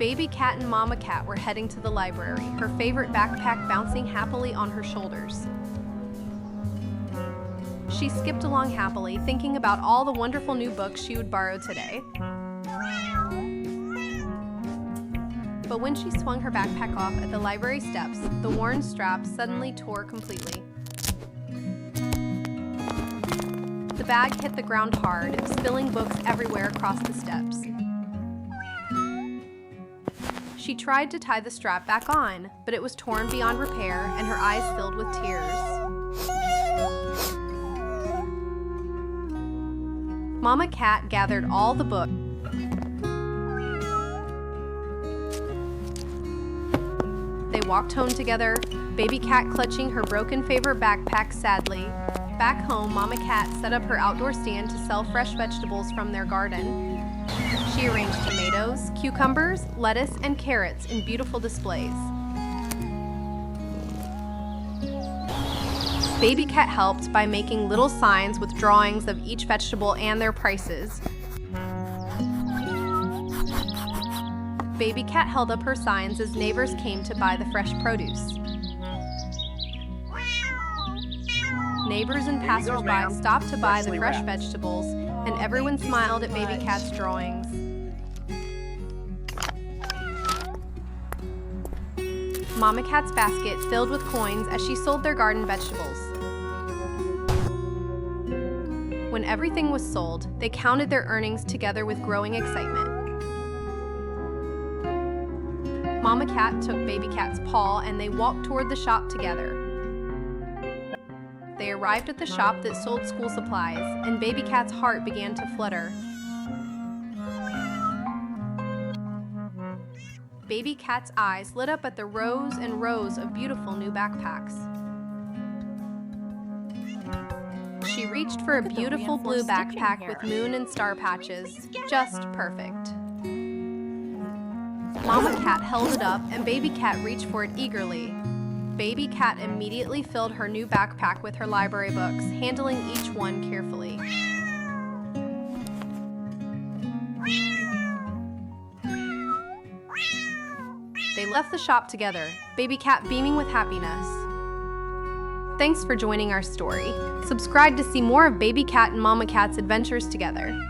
Baby Cat and Mama Cat were heading to the library, her favorite backpack bouncing happily on her shoulders. She skipped along happily, thinking about all the wonderful new books she would borrow today. But when she swung her backpack off at the library steps, the worn strap suddenly tore completely. The bag hit the ground hard, spilling books everywhere across the steps. She tried to tie the strap back on, but it was torn beyond repair and her eyes filled with tears. Mama Cat gathered all the books. They walked home together, Baby Cat clutching her broken favorite backpack sadly. Back home, Mama Cat set up her outdoor stand to sell fresh vegetables from their garden. She arranged tomatoes, cucumbers, lettuce, and carrots in beautiful displays. Baby Cat helped by making little signs with drawings of each vegetable and their prices. Baby Cat held up her signs as neighbors came to buy the fresh produce. Neighbors and passersby stopped to buy the fresh vegetables, and everyone smiled at Baby Cat's drawings. Mama Cat's basket filled with coins as she sold their garden vegetables. When everything was sold, they counted their earnings together with growing excitement. Mama Cat took Baby Cat's paw and they walked toward the shop together. They arrived at the shop that sold school supplies, and Baby Cat's heart began to flutter. Baby Cat's eyes lit up at the rows and rows of beautiful new backpacks. She reached for a beautiful blue backpack with moon and star patches, just perfect. Mama Cat held it up, and Baby Cat reached for it eagerly. Baby Cat immediately filled her new backpack with her library books, handling each one carefully. They left the shop together, Baby Cat beaming with happiness. Thanks for joining our story. Subscribe to see more of Baby Cat and Mama Cat's adventures together.